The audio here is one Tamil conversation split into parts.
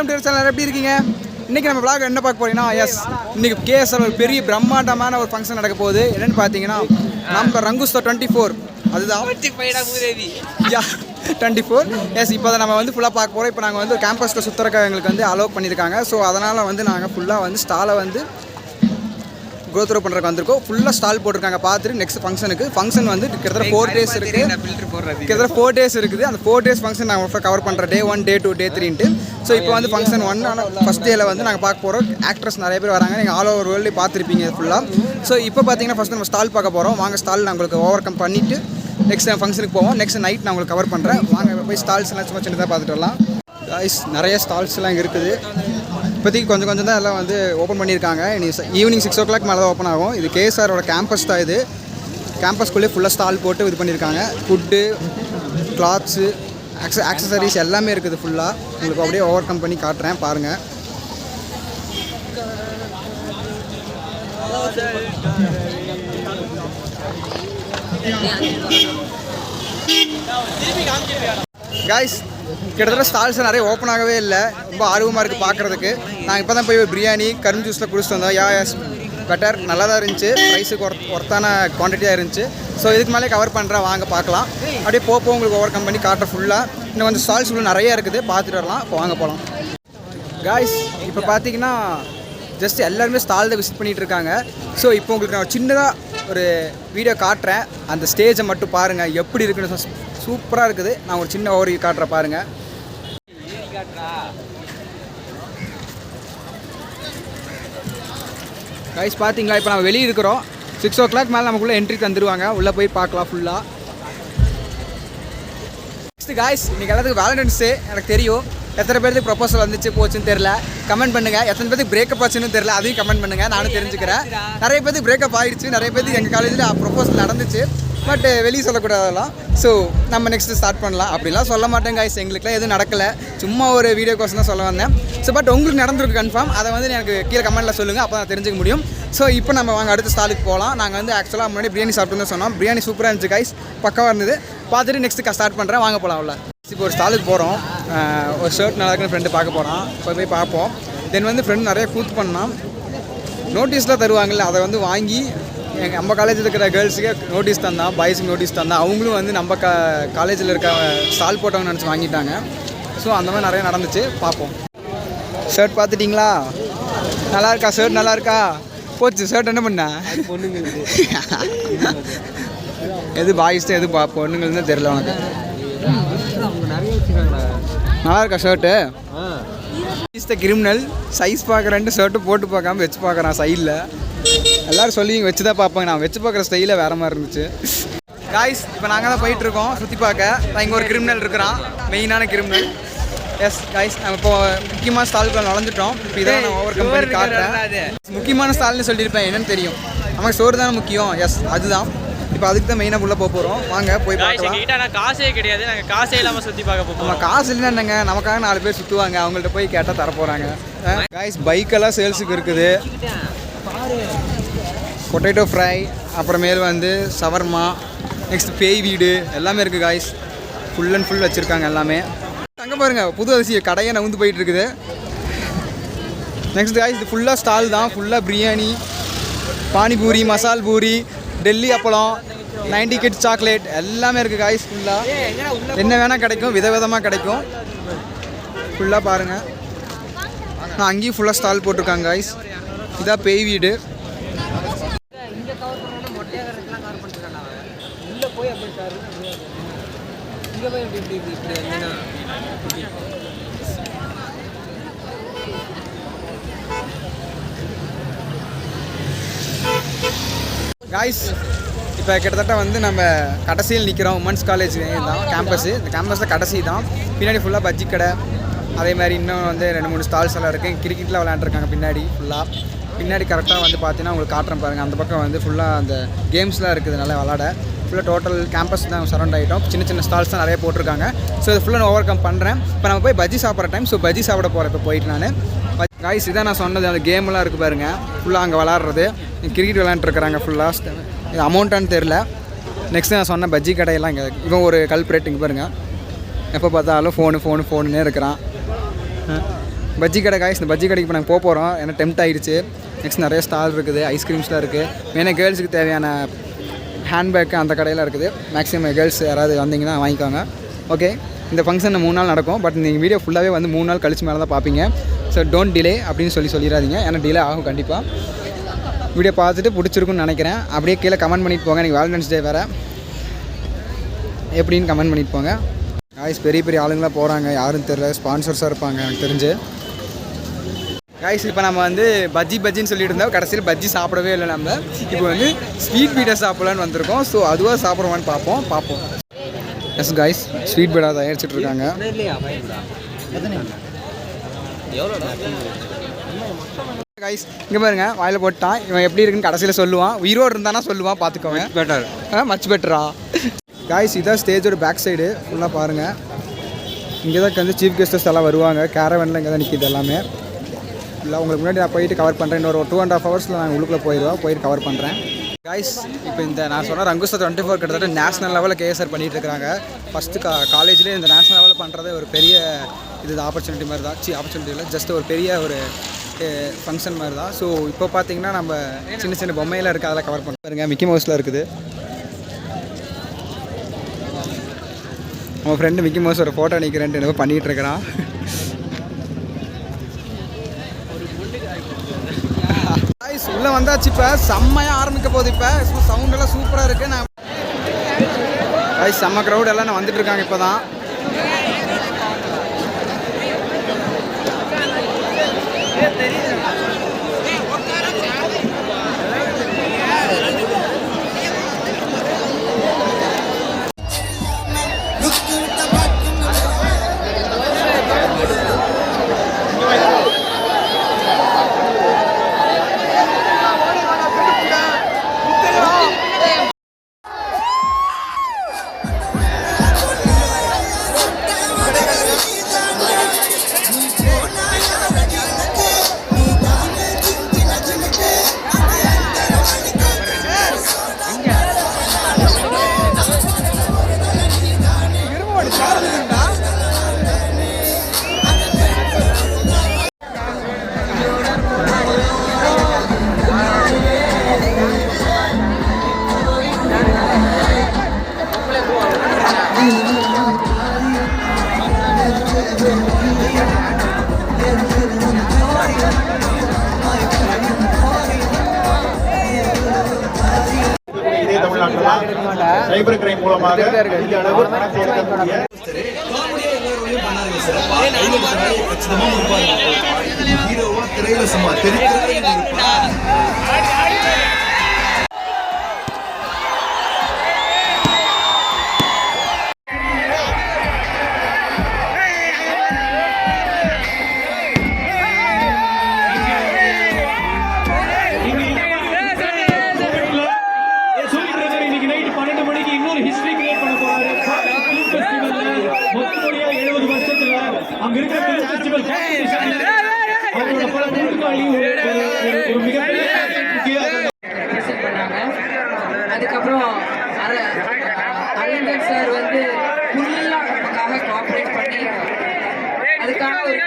Welcome to channel. எப்படி இருக்கீங்க? இன்றைக்கி நம்ம vlog என்ன பார்க்க போறீங்கன்னா, இன்றைக்கி கேஎஸ்ஆர் ஒரு பெரிய பிரம்மாண்டமான ஒரு ஃபங்க்ஷன் நடக்க போகுது. என்னென்னு பார்த்தீங்கன்னா, நம்ம ரங்குஸ்தா 24 அதுதான் 24 இப்போ அதை நம்ம வந்து ஃபுல்லாக பார்க்க போகிறோம். இப்போ நாங்கள் வந்து கேம்பஸில் சுற்றுறக்க எங்களுக்கு வந்து அலோவ் பண்ணியிருக்காங்க. ஸோ அதனால் வந்து நாங்கள் ஃபுல்லாக வந்து ஸ்டாலை வந்து க்ரோத் ரோப் பண்ணுறதுக்கு வந்திருக்கோம். ஃபுல்லாக ஸ்டால் போட்டிருக்காங்க. பார்த்துட்டு நெக்ஸ்ட் ஃபங்க்ஷன் வந்து கிட்டத்தட்ட 4 days இருக்குது. கிட்டத்தட்ட 4 days இருக்குது. அந்த 4 days ஃபங்க்ஷன் நாங்கள் கவர் பண்ணுறோம். Day 1, Day 2, Day 3ன்ட்டு. ஸோ இப்போ வந்து ஃபங்க்ஷன் 1 ஆனால் ஃபஸ்ட் டேயில் வந்து நாங்கள் பார்க்க போகிறோம். ஆக்ட்ரஸ் நிறைய பேர் வராங்க. நீங்கள் ஆல் ஓவர் வேர்ல்டு பார்த்துருப்பீங்க ஃபுல்லாக. ஸோ இப்போ பார்த்தீங்கன்னா ஃபஸ்ட்டு நம்ம ஸ்டால் பார்க்க போகிறோம். வாங்க ஸ்டால் நான் உங்களுக்கு ஓவர் கம் பண்ணிவிட்டு நெக்ஸ்ட் ஃபங்க்ஷனுக்கு போவோம். நெக்ஸ்ட் நைட் நான் உங்களுக்கு கவர் பண்ணுறேன். வாங்க போய் ஸ்டால்ஸ் எல்லாம் சும்மா சின்னதாக பார்த்துட்டு வரலாம். காய்ஸ் நிறைய ஸ்டால்ஸ்லாம் இங்கே இருக்குது. இப்போதைக்கு கொஞ்சம் தான் எல்லாம் வந்து ஓப்பன் பண்ணியிருக்காங்க. ஈவினிங் 6 o'clock மேலே தான் ஓப்பன் ஆகும். இது கேஎஸ்ஆரோட கேம்பஸ் தான். இது கேம்பஸ்குள்ளே ஃபுல்லாக ஸ்டால் போட்டு இது பண்ணியிருக்காங்க. ஃபுட்டு, கிளாத்ஸு, ஆக்சசரிஸ் எல்லாமே இருக்குது. ஃபுல்லாக உங்களுக்கு அப்படியே ஓவர் கம் பண்ணி காட்டுறேன் பாருங்கள். காய்ஸ் கிட்டத்தட்ட ஸ்டால்ஸ் நிறைய ஓப்பன் ஆகவே இல்லை. ரொம்ப ஆர்வமாக இருக்குது பார்க்குறதுக்கு. நாங்கள் இப்போ தான் போய் பிரியாணி கரும்பு ஜூஸில் குடிச்சிட்டு வந்தோம். எஸ் பெட்டர், நல்லா தான் இருந்துச்சு. ப்ரைஸுக்கு ஒர்த்தான குவான்டிட்டியாக இருந்துச்சு. ஸோ இதுக்கு மேலே கவர் பண்ணுறேன். வாங்க பார்க்கலாம். அப்படியே போப்போ உங்களுக்கு ஓவர் கம் பண்ணி காட்டுற ஃபுல்லாக. இன்னும் கொஞ்சம் ஸ்டால்ஸ் உள்ள நிறைய இருக்குது. பார்த்துட்டு வரலாம். இப்போ வாங்க போகலாம். காய்ஸ் இப்போ பார்த்தீங்கன்னா ஜஸ்ட் எல்லாருமே ஸ்டால் தான் விசிட் பண்ணிகிட்டு இருக்காங்க. ஸோ இப்போ உங்களுக்கு நான் சின்னதாக ஒரு வீடியோ காட்டுறேன். அந்த ஸ்டேஜை மட்டும் பாருங்கள் எப்படி இருக்குன்னு. சூப்பராக இருக்குது. நான் ஒரு சின்ன ஓவர் காட்டுறேன் பாருங்கள். கைஸ் பார்த்தீங்களா, இப்போ நம்ம வெளியே இருக்கிறோம். 6 o'clock மேலே நமக்குள்ளே என்ட்ரி தந்துடுவாங்க. உள்ளே போய் பார்க்கலாம் ஃபுல்லாக. நெக்ஸ்ட் காய்ஸ் இன்றைக்கி எல்லாத்துக்கும் வேலண்டைன்ஸ் டே. எனக்கு தெரியும் எத்தனை பேருக்கு ப்ரொபோசல் வந்துச்சு போச்சுன்னு தெரில. கமெண்ட் பண்ணுங்கள். எத்தனை பேருக்கு பிரேக்கப் ஆச்சுன்னு தெரில, அதையும் கமெண்ட் பண்ணுங்கள். நானும் தெரிஞ்சுக்கிறேன். நிறைய பேருக்கு பிரேக்கப் ஆகிடுச்சு. நிறைய பேருக்கு எங்கள் காலேஜில் ப்ரொபோசல் நடந்துச்சு. பட் வெளியே சொல்லக்கூடாதெல்லாம். ஸோ நம்ம நெக்ஸ்ட்டு ஸ்டார்ட் பண்ணலாம். அப்படிலாம் சொல்ல மாட்டேன் காய்ஸ். எங்களுக்குலாம் எதுவும் நடக்கலை. சும்மா ஒரு வீடியோ கோர்ஸ் தான் சொல்ல வந்தேன். ஸோ பட் உங்களுக்கு நடந்திருக்கு கன்ஃபார்ம். அதை வந்து எனக்கு கீழே கமெண்ட்டில் சொல்லுங்கள். அப்போ நான் தெரிஞ்சுக்க முடியும். ஸோ இப்போ நம்ம வாங்க அடுத்த ஸ்டாலுக்கு போகலாம். நாங்கள் வந்து ஆக்சுவலாக முன்னாடி பிரியாணி சாப்பிட்டுன்னு சொன்னோம். பிரியாணி சூப்பராக இருந்துச்சு காய்ஸ். பக்கவாக இருந்தது. பார்த்துட்டு நெக்ஸ்ட்டு ஸ்டார்ட் பண்ணுறேன். வாங்க போகலாம். உள்ள இப்போ ஒரு ஸ்டாலுக்கு போகிறோம். ஒரு ஷர்ட் நல்லா இருக்குன்னு ஃப்ரெண்டு பார்க்க போகிறோம். இப்போ போய் பார்ப்போம். தென் வந்து ஃப்ரெண்டு நிறைய கூத்து பண்ணால் நோட்டீஸ்லாம் தருவாங்கள்ல, அதை வந்து வாங்கி நம்ம காலேஜில் இருக்கிற கேர்ள்ஸுக்கு நோட்டீஸ் தந்தான், பாய்ஸுக்கு நோட்டீஸ் தந்தான். அவங்களும் வந்து நம்ம காலேஜில் இருக்க ஸ்டால் போட்டவங்க நினச்சி வாங்கிட்டாங்க. ஸோ அந்த மாதிரி நிறைய நடந்துச்சு. பார்ப்போம். ஷர்ட் பார்த்துட்டிங்களா? நல்லா இருக்கா? ஷர்ட் நல்லா இருக்கா? போச்சு. ஷர்ட் என்ன பண்ண? எது பாய்ஸ் எது பொண்ணுங்கள்னு தெரில உனக்கு. நல்லா இருக்கா shirt? Is the criminal. Size பார்க்குறேன்ட்டு ஷர்ட்டு போட்டு பார்க்காம வச்சு பார்க்குறான் சைடில். எல்லோரும் சொல்லி வச்சு தான் பார்ப்பாங்க. நான் வச்சு பார்க்குற ஸ்டைலில் வேறு மாதிரி இருந்துச்சு. காய்ஸ் இப்போ நாங்கள் தான் போயிட்டுருக்கோம் சுற்றி பார்க்க. இங்கே ஒரு கிரிமினல் இருக்கிறான், மெயினான கிரிமினல். எஸ் காய்ஸ் நம்ம இப்போ முக்கியமான ஸ்டாலுக்குள்ள நுழைஞ்சிட்டோம். இப்போ இதான் நான் ஓவர் கம் பண்ணி காட்டுறேன். முக்கியமான ஸ்டால்னு சொல்லியிருப்பேன். என்னன்னு தெரியும், நமக்கு சோறு தானே முக்கியம். எஸ் அதுதான். இப்போ அதுக்கு தான் மெயினாக உள்ளே போகிறோம். வாங்க போய் பார்க்கலாம். காசே கிடையாது, நாங்கள் காசே இல்லாமல் சுற்றி பார்க்க போகிறோம். நம்ம காசு இல்லைன்னா என்னங்க, நமக்காக 4 பேர் சுற்றுவாங்க. அவங்கள்ட்ட போய் கேட்டால் தரப்போகிறாங்க. காய்ஸ் பைக்கெல்லாம் சேல்ஸுக்கு இருக்குது. பொட்டேட்டோ ஃப்ரை, அப்புறமேல் வந்து சவர்மா, நெக்ஸ்ட் பேய் வீடு எல்லாமே இருக்குது காய்ஸ். ஃபுல் அண்ட் ஃபுல் வச்சுருக்காங்க எல்லாமே. அங்கே பாருங்கள் புது அதிசய கடையை நவுந்து போயிட்டு இருக்குது. நெக்ஸ்ட் காய்ஸ் இது ஃபுல்லாக ஸ்டால் தான். ஃபுல்லாக பிரியாணி, பானிபூரி, மசால் பூரி, டெல்லி அப்பளம், 90 கிட்ஸ் சாக்லேட் எல்லாமே இருக்குது காய்ஸ். ஃபுல்லாக என்ன வேணால் கிடைக்கும், விதவிதமாக கிடைக்கும். ஃபுல்லாக பாருங்கள். நான் அங்கேயும் ஃபுல்லாக ஸ்டால் போட்டிருக்காங்க காய்ஸ். இதான் பேய் வீடு. காய்ஸ் இப்போ கிட்டத்தட்ட வந்து நம்ம கடைசியில் நிற்கிறோம். உமன்ஸ் காலேஜ் தான் கேம்பஸ்ஸு. இந்த கேம்பஸில் கடைசி தான். பின்னாடி ஃபுல்லாக பஜ்ஜி கடை, அதே மாதிரி இன்னும் வந்து 2-3 ஸ்டால்ஸ் எல்லாம் இருக்குது. கிரிக்கெட்டில் விளையாண்டுருக்காங்க பின்னாடி ஃபுல்லாக. பின்னாடி கரெக்டாக வந்து பார்த்தீங்கன்னா உங்களுக்கு காட்டுறேன் பாருங்கள். அந்த பக்கம் வந்து ஃபுல்லாக அந்த கேம்ஸ்லாம் இருக்குது நல்லா விளாட. ஃபுல்லாக டோட்டல் கேம்பஸ் தான் சரௌண்ட் ஆகிட்டோம். சின்ன ஸ்டால்ஸ் தான் நிறைய போட்டிருக்காங்க. ஸோ இது ஃபுல்லாக நான் ஓவர் கம் பண்ணுறேன். இப்போ நம்ம போய் பஜ்ஜி சாப்பிட்ற டைம். ஸோ பஜ்ஜி சாப்பிட போகிறேன் இப்போ போயிட்டு நான். காய்ஸ் இதான் நான் சொன்னது. அந்த கேம்லாம் இருக்குது பாருங்கள். ஃபுல்லாக அங்கே விளாட்றது கிரிக்கெட் விளையாண்டுருக்குறாங்க ஃபுல்லாக. இது அமௌண்ட்டான்னு தெரில. நெக்ஸ்ட்டு நான் சொன்ன பஜ்ஜி கடையெல்லாம் இங்கே. இவன் ஒரு கல்ப்ரேட் இங்கே பாருங்கள். எப்போ பார்த்தாலும் ஃபோனுன்னே இருக்கிறான். பஜ்ஜி கடை காய்ஸ். இந்த பஜ்ஜி கடைக்கு இப்போ நாங்கள் போக போகிறோம். ஏன்னா டெம்ட் ஆகிடுச்சு. நெக்ஸ்ட் நிறைய ஸ்டால் இருக்குது, ஐஸ்கிரீம்ஸ்லாம் இருக்குது. மெயினாக கேர்ள்ஸுக்கு தேவையான ஹேண்ட்பேக்கு அந்த கடையில் இருக்குது. மேக்ஸிமம் கேர்ள்ஸ் யாராவது வந்தீங்கன்னா வாங்கிக்கோங்க. ஓகே, இந்த ஃபங்க்ஷன் 3 நாள் நடக்கும். பட் நீங்கள் வீடியோ ஃபுல்லாகவே வந்து 3 நாள் கழிச்சு மேலே தான் பார்ப்பீங்க. ஸோ டோன்ட் டிலே அப்படின்னு சொல்லிடாதீங்க. ஏன்னா டிலே ஆகும் கண்டிப்பாக. வீடியோ பார்த்துட்டு பிடிச்சிருக்குன்னு நினைக்கிறேன். அப்படியே கீழே கமெண்ட் பண்ணிட்டு போங்க. நீங்கள் வேலண்டைன்ஸ் டே வேறு எப்படின்னு கமெண்ட் பண்ணிட்டு போங்க. காய்ஸ் பெரிய பெரிய ஆளுங்களாம் போகிறாங்க, யாரும் தெரியல, ஸ்பான்சர்ஸாக இருப்பாங்க எனக்கு தெரிஞ்சு. காய்ஸ் இப்போ நம்ம வந்து பஜ்ஜின்னு சொல்லிட்டு இருந்தோம். கடைசியில் பஜ்ஜி சாப்பிடவே இல்லை. நம்ம இப்போ வந்து ஸ்வீட் பீடா சாப்பிடலான்னு வந்திருக்கோம். ஸோ அதுவாக சாப்பிட்றோமான்னு பார்ப்போம். எஸ் காய்ஸ், ஸ்வீட் பீடா தயாரிச்சுட்டு இருக்காங்க. காய்ஸ் இங்கே பாருங்க, வாயில் போட்டான். இவன் எப்படி இருக்குன்னு கடைசியில் சொல்லுவான். உயிரோடு இருந்தானா சொல்லுவான், பார்த்துக்கோங்க. பெட்டர், மச் பெட்டரா. காய்ஸ் இதான் ஸ்டேஜோட பேக் சைடு ஃபுல்லாக பாருங்கள். இங்கே தான் வந்து சீஃப் கெஸ்டர்ஸ் எல்லாம் வருவாங்க. கேரவனில் இங்கே தான் நிற்கிது எல்லாமே. இல்லை உங்களுக்கு முன்னாடி நான் போயிட்டு கவர் பண்ணுறேன். இன்னொரு 2.5 ஹவர்ஸில் நான் உள்ளுக்குள்ளே போயிட்டு கவர் பண்ணுறேன். காய்ஸ் இப்போ இந்த நான் சொன்ன ரங்குஸ்தா 24 கிட்டத்தட்ட நேஷனல் லெவலில் கேஎஸ்ஆர் பண்ணிகிட்டு இருக்கிறாங்க. ஃபஸ்ட்டு காலேஜ்லேயே இந்த நேஷனல் லெவலில் பண்ணுறதே ஒரு பெரிய ஆப்பர்ச்சுனிட்டி மாதிரி தான். ஆப்பர்ச்சுனிட்டி இல்லை, ஜஸ்ட் ஒரு பெரிய ஒரு ஃபங்க்ஷன் மாதிரி தான். ஸோ இப்போ பார்த்தீங்கன்னா நம்ம சின்ன பொம்மையெல்லாம் இருக்குது, அதெல்லாம் கவர் பண்ண பாருங்க. மிக்கி மவுஸில் இருக்குது. உங்கள் ஃப்ரெண்டு மிக்கி மவுஸ் ஒரு ஃபோட்டோ நிற்கிறேன்ட்டு என்னவோ பண்ணிகிட்டு இருக்கிறான். உள்ளே வந்தாச்சு. இப்போ செம்மையாக ஆரம்பிக்க போகுது. இப்போ சவுண்டெல்லாம் சூப்பராக இருக்குது. நான் செம்ம க்ரௌட் எல்லாம் வந்துட்டு இருக்காங்க இப்போ தான். சைபர் கிரைம் மூலமாக அதிக அளவு பணம் சேர்க்கக்கூடிய ஹீரோவா திரையில சும்மா அதுக்கப்புறம் அரவிந்தன் சார் வந்து ஃபுல்லாக நமக்காக கோஆப்ரேட் பண்ணி அதுக்காக ஒரு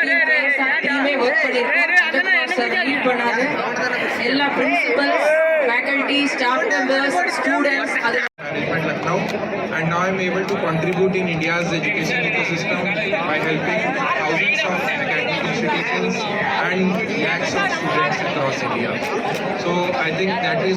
டீமே ஒர்க் பண்ணியிருக்கோம். சார் லீட் பண்ணாரு. எல்லா principles, faculty, staff members, students. And now I'm able to contribute in India's education ecosystem by helping thousands of academic institutions and lakhs of students across India. So I think that is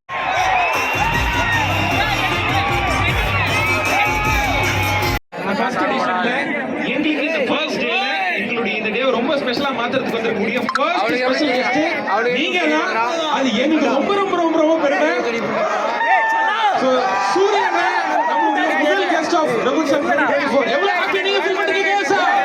ரொம்ப ஸ்பெஷலா மாத்திரத்துக்கு வந்திருக்கக்கூடிய ஃபர்ஸ்ட் ஸ்பெஷல் கெஸ்ட் நீங்க தான். அது எனக்கு ரொம்ப ரொம்ப ரொம்ப ரொம்ப பெருமை. சோ சூரியன் நம்மளுடைய முதல் கெஸ்ட் ஆஃப் ரகுல் சார் 2024 எவ்வளவு ஹாப்பி நீங்க ஃபீல் பண்றீங்க சார்?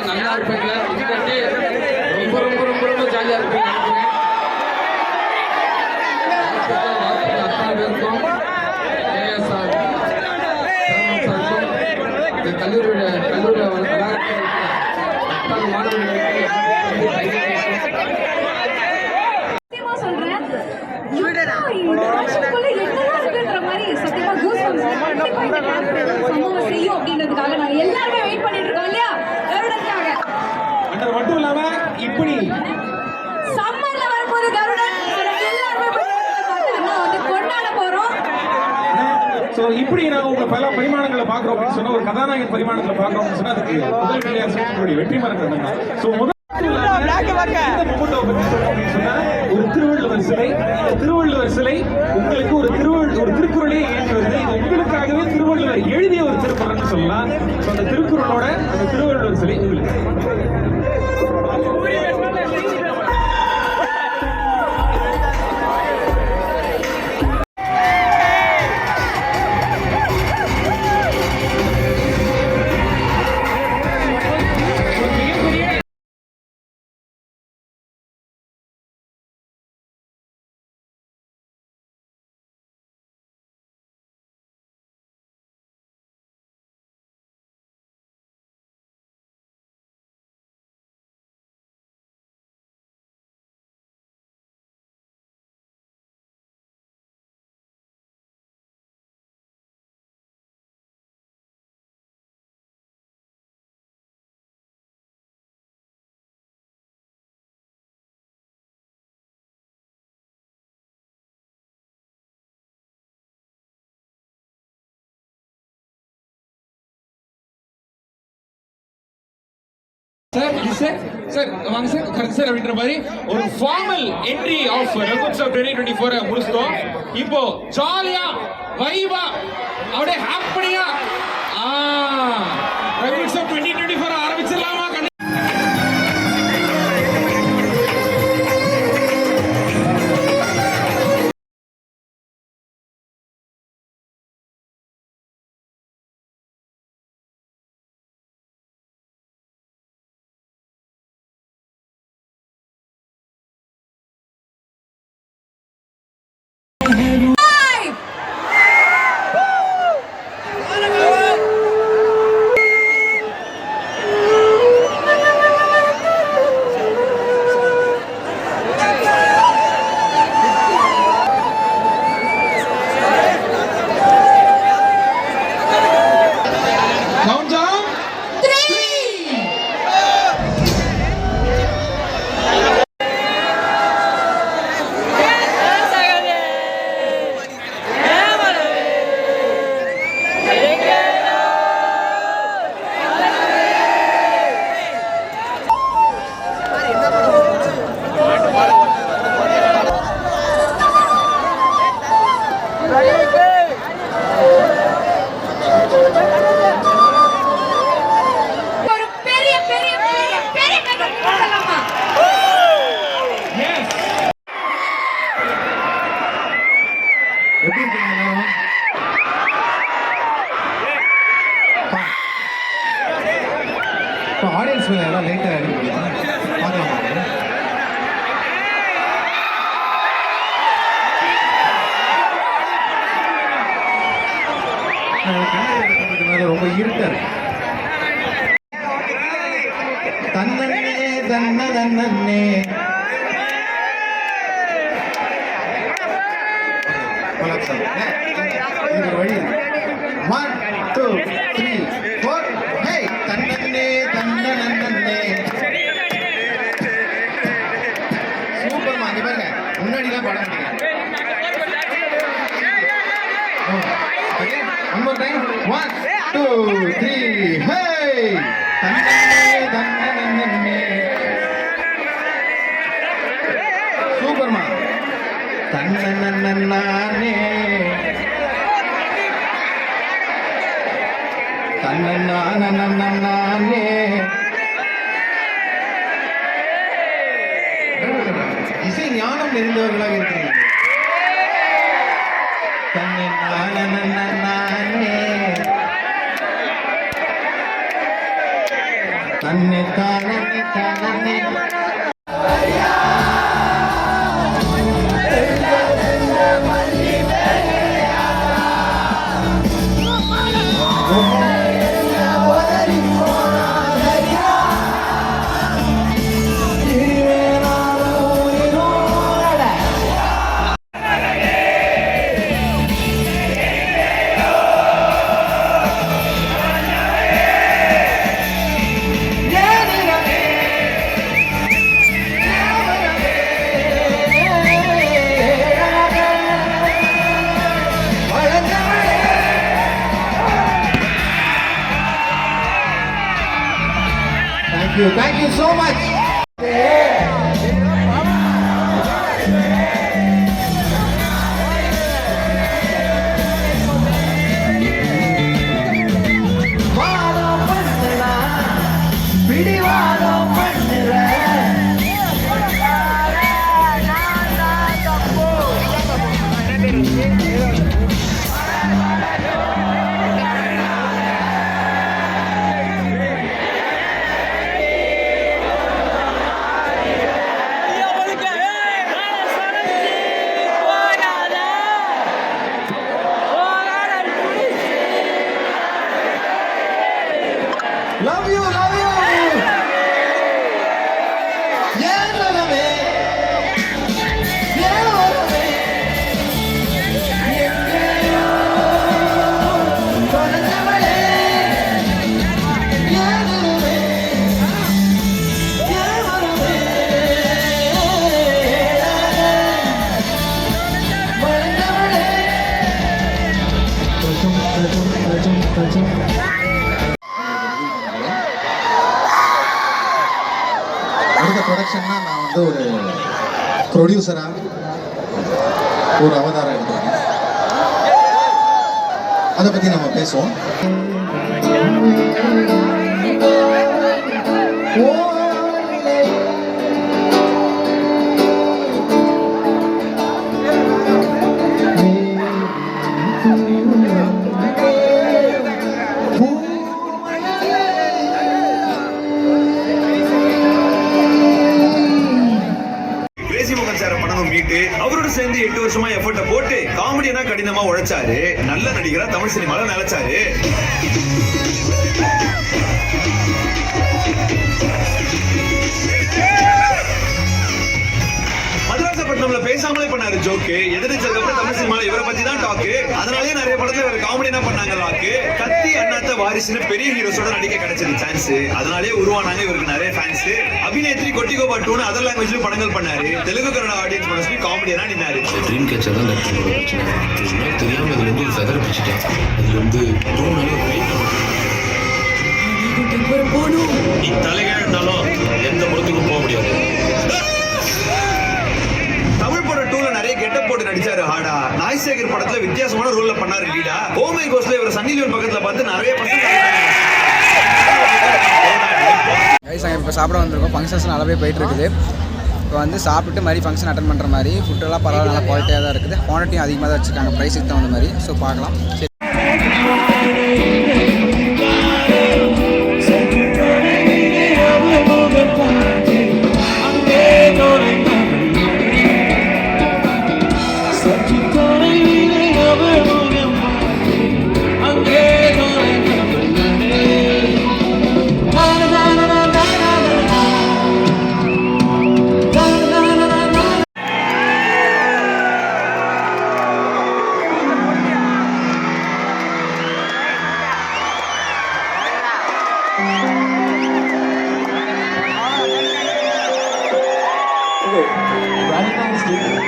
நல்லா இருப்பீங்க. ரொம்ப ரொம்ப ரொம்ப ரொம்ப ஜாலியாக இருப்பீங்க. கல்லூரியோட மாணவர்களுக்கு ஸோ இப்படி நாங்கள் உங்களை பல பரிமாணங்களை பார்க்குறோம் அப்படின்னு சொன்னா, ஒரு கதாநாயகன் பரிமாணங்களை பார்க்குறோம் அப்படின்னு சொன்னா, அதுக்கு முதல் பிள்ளையார் சொல்லக்கூடிய வெற்றிமாறன் தான். ஸோ முதல் ஒரு திருவள்ளுவர் சிலை, இந்த திருவள்ளுவர் சிலை உங்களுக்கு ஒரு திருக்குறளே ஏற்றி வருது. இது உங்களுக்காகவே திருவள்ளுவர் எழுதிய ஒரு திருக்குறள்னு சொல்லலாம். அந்த திருக்குறளோட அந்த திருவள்ளுவர் சிலை உங்களுக்கு. சார் வாங்க சார், கரெக்ட் சார் அப்படின்ற மாதிரி ஒரு ஃபார்மல் என்ட்ரி ஆஃப் ரெகுட்ஸ் ஆஃப் 2024 முடிச்சிட்டோம். இப்போ ஜாலியா வைபா அப்படியே ஹாப்பியா ரெகுட்ஸ் ஆஃப் 2024 ஆரம்பிச்சிடலாமா? ஆடியன்ஸ் மேல எல்லாம் லைட்டா பார்க்கலாமா? ரொம்ப இருட்டா இருக்கு. தன்னே தன்ன தன்னே வழி 1 2 3 4 ஹே தன்னே தன்ன நன்னே. சூப்பர்மா, இங்க பாருங்க முன்னாடிலாம் பாட முடியல. One more time. 1 2 3 hey தன்னே தன்ன நன்னே. சூப்பர்மா. தன்ன நன்னே தன்னே. இசை ஞானம் நிறைந்தவர்களாக இருக்கிறீர்கள். தன்னை தன்னை தானே thank you so much. Love you, love you. ஏன் வரவே, ஏன் வரவே, எங்கேயோ தொலைந்தவளே. ஏன் வரவே, ஏன் வரவே, மறைந்தவளே. அடுத்த ப்ரொடக்ஷன்னா நான் வந்து ஒரு ப்ரொடியூசராக ஒரு அவதாரம் எடுத்துருக்கேன். அதை பற்றி நம்ம பேசுவோம். அவரோட சேர்ந்து 8 வருஷமா எஃபர்ட்ட போட்டு காமெடியனா கடினமா உழைச்சாரு. நல்ல நடிகரா தமிழ் சினிமால நிலைச்சாரு. மதராசப்பட்டினம்ல பேசாமலே பண்ணாரு ஜோக்கு. எதிர்த்ததுக்கு அப்புறம் தமிழ் சினிமால இவரை பத்தி தான் டாக்கு. அதனாலேயே நிறைய படத்துல இவர் காமெடினா பண்ணாங்க லாக்கு. கத்தி அண்ணாத்த வாரிசுன்னு பெரிய ஹீரோஸோட நடிக்க கிடைச்சது சான்ஸ். அதனாலேயே உருவானாங்க இவருக்கு நிறைய ஃபேன்ஸ். அபிநேத்ரி கொட்டிகோபா 2 அதர் லாங்குவேஜ்ல படங்கள் பண்ணாரு. தெலுங்கு கன்னட ஆடியன்ஸ் மனசுல காமெடியனா நின்னாரு. ட்ரீம் கேச்சர் தான் லட்சம் பிரச்சனை. இதுமாதிரி தெரியாம இதுல இருந்து ஒரு ஃபெதர் பிடிச்சிட்டேன். இதுல இருந்து தூணாலே ஒரு வெயிட் நீ தலைகீழாலும் எந்த படத்துக்கும் போக முடியாது. தமிழ் படம் 2ல நிறைய கெட்டப் போட்டு நடிச்சாரு ஹார்டா. நாய்சேகர் படத்துல வித்தியாசமான ரோல்ல பண்ணாரு லீடா. ஓமை கோஸ்ல இவர் சன்னி லியோன் பக்கத்துல பார்த்து நிறைய பசங்க கைஸ் நாங்கள் இப்போ சாப்பிட வந்திருக்கோம். ஃபங்க்ஷன்ஸ் நல்லாவே போயிட்டு இருக்குது. இப்போ வந்து சாப்பிட்டு மாதிரி ஃபங்க்ஷன் அட்டன் பண்ணுற மாதிரி ஃபுட்டெல்லாம் பரவாயில்ல, நல்லா குவாலிட்டியாக தான் இருக்குது. குவான்டிட்டியும் அதிகமாக தான் வச்சுருக்காங்க, ப்ரைஸுக்கு தகுந்த மாதிரி. ஸோ பார்க்கலாம். சரி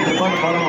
இந்த பாட்டு பாடம்